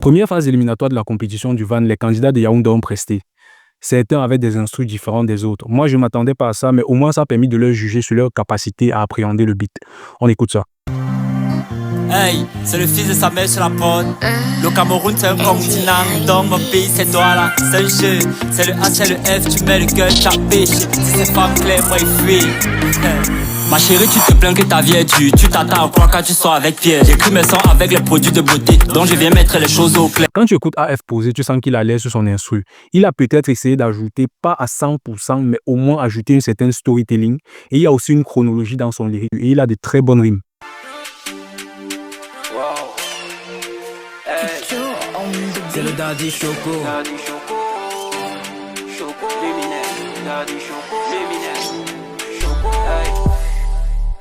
Première phase éliminatoire de la compétition du Van, les candidats de Yaoundé ont presté. Certains avaient des instrus différents des autres. Moi, je ne m'attendais pas à ça, mais au moins ça a permis de leur juger sur leur capacité à appréhender le beat. On écoute ça. Hey, c'est le fils de sa mère sur la prod. Le Cameroun c'est un continent, dans mon pays c'est toi là. C'est le jeu, c'est le A, c'est le F, tu mets le cœur, t'as pêché. Si c'est pas clair, moi il fuit. Ma chérie, tu te plains que ta vie est dure. Tu t'attends à quoi quand tu sors avec Pierre? J'écris mes sons avec les produits de beauté, donc je viens mettre les choses au clair. Quand tu écoutes AF poser, tu sens qu'il a l'air sur son instru. Il a peut-être essayé d'ajouter, pas à 100%, mais au moins ajouter une certaine storytelling. Et il y a aussi une chronologie dans son lyrique. Et il a de très bonnes rimes. C'est le Daddy Choco. Daddy Choco. Choco. Lumineux. Daddy Choco. Lumineux. Choco. Hey.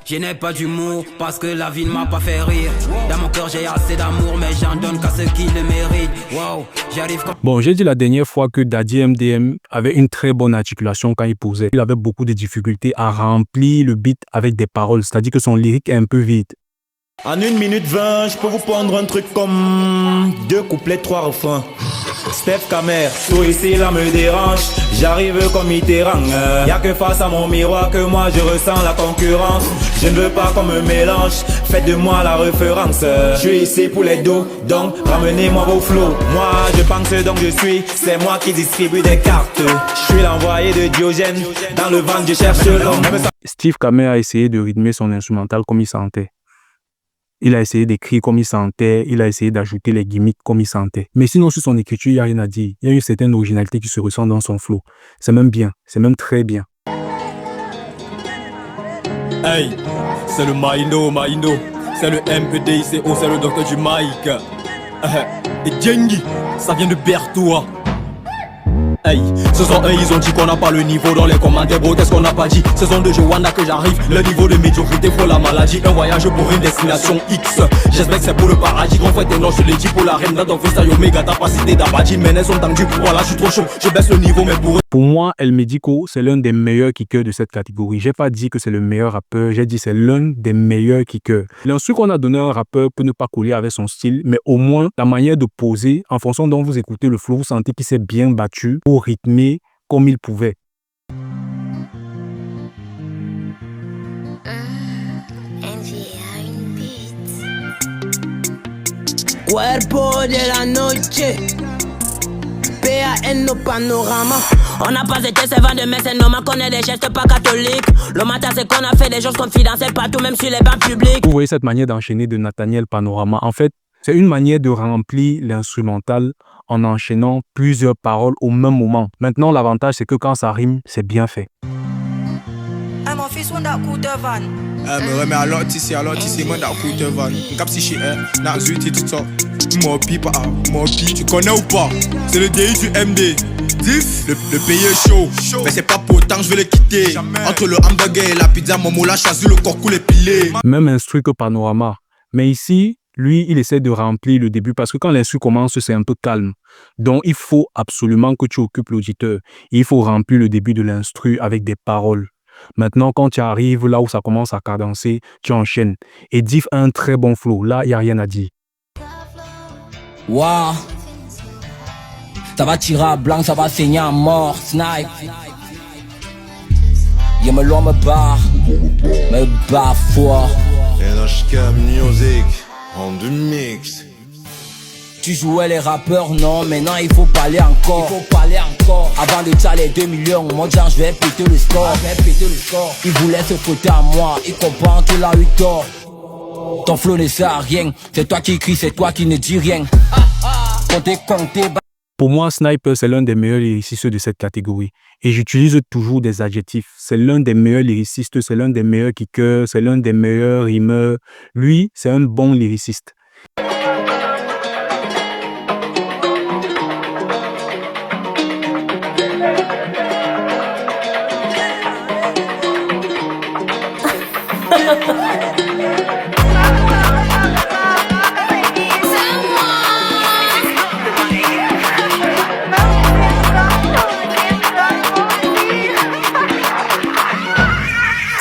Je n'ai pas d'humour parce que la vie ne m'a pas fait rire. Dans mon cœur j'ai assez d'amour, mais j'en donne qu'à ceux qui le méritent. Wow, j'arrive comme... Bon, j'ai dit la dernière fois que Daddy MDM avait une très bonne articulation quand il posait. Il avait beaucoup de difficultés à remplir le beat avec des paroles, c'est-à-dire que son lyrique est un peu vide. En 1 minute 20, je peux vous prendre un truc comme 2 couplets, 3 refrains. Steph Camer, tout ici là me dérange. J'arrive comme Mitterrand. Y'a que face à mon miroir que moi je ressens la concurrence. Je ne veux pas qu'on me mélange, faites de moi la référence. Je suis ici pour les dos, donc ramenez-moi vos flots. Moi je pense donc je suis, c'est moi qui distribue des cartes. Je suis l'envoyé de Diogène, dans le ventre je cherche l'homme. Steve Camer a essayé de rythmer son instrumental comme il sentait. Il a essayé d'écrire comme il sentait, il a essayé d'ajouter les gimmicks comme il sentait. Mais sinon, sur son écriture, il n'y a rien à dire. Il y a une certaine originalité qui se ressent dans son flow. C'est même bien, c'est même très bien. Hey, c'est le Maïno. C'est le MEDICO, c'est le docteur du Mike. Et Djengi, ça vient de Bertoua. Hey, saison 1, ils ont dit qu'on n'a pas le niveau dans les commentaires, bro, qu'est-ce qu'on n'a pas dit? Saison 2, Joanna que j'arrive, le niveau de médiocrité pour la maladie. Un voyage pour une destination X. J'espère que c'est pour le paradis, qu'on fait des noms, je l'ai dit pour la reine. Dans ton freestyle, Omega, t'as pas cité d'Abadji, mais elles sont tendues. Voilà, je suis trop chaud, je baisse le niveau, mais pour moi, El Medico, c'est l'un des meilleurs kickers de cette catégorie. J'ai pas dit que c'est le meilleur rappeur, j'ai dit c'est l'un des meilleurs kickers. L'instru qu'on a donné à un rappeur peut ne pas coller avec son style, mais au moins, la manière de poser, en fonction dont vous écoutez le flow, vous sentez qu'il s'est bien battu pour rythmer comme il pouvait. Cuerpo de la noche. PAN no panorama. On n'a pas été servant de mais c'est normal qu'on ait des gestes pas catholiques. Le matin c'est qu'on a fait des choses confidentielles partout, même sur les bancs publics. Vous voyez cette manière d'enchaîner de Nathaniel Panorama. En fait, c'est une manière de remplir l'instrumental en enchaînant plusieurs paroles au même moment. Maintenant, l'avantage, c'est que quand ça rime, c'est bien fait. Mon fils, on a coup de van. Mais alors, tu moi, dans coup de van. Cap si je suis n'a zuti tout ça. Mopi, tu connais ou pas? C'est le DI du MD. Le pays est chaud, mais c'est pas pour autant que je vais le quitter. Entre le hamburger et la pizza, Momo l'a choisi le corps épilé. Même instru que Panorama. Mais ici, lui, il essaie de remplir le début parce que quand l'instru commence, c'est un peu calme. Donc, il faut absolument que tu occupes l'auditeur. Il faut remplir le début de l'instru avec des paroles. Maintenant, quand tu arrives là où ça commence à cadencer, tu enchaînes. Et Diff a un très bon flow. Là, il n'y a rien à dire. Wow. Ça va tirer à blanc, ça va saigner à mort. Snipe. Y'a me loin me barre. Me barre fort. NHK Music on the mix. Tu jouais les rappeurs, non, maintenant il faut parler encore. Avant de ça, les 2 millions, mon genre, je vais péter le score. Il voulait se foutre à moi, il comprend qu'il a eu tort. Ton flow ne sert à rien, c'est toi qui cries, c'est toi qui ne dis rien. Comptez. Pour moi, Sniper, c'est l'un des meilleurs lyricistes de cette catégorie. Et j'utilise toujours des adjectifs. C'est l'un des meilleurs lyricistes, c'est l'un des meilleurs kickers, c'est l'un des meilleurs rimeurs. Lui, c'est un bon lyriciste.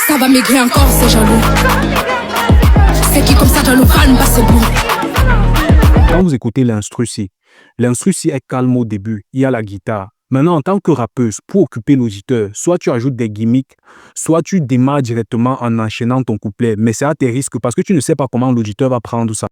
Ça va maigrir encore, c'est jaloux. C'est qui comme ça dans le van, bah c'est bon. quand vous écoutez l'instru-ci est calme au début, il y a la guitare. Maintenant, en tant que rappeuse, pour occuper l'auditeur, soit tu ajoutes des gimmicks, soit tu démarres directement en enchaînant ton couplet, mais c'est à tes risques parce que tu ne sais pas comment l'auditeur va prendre ça.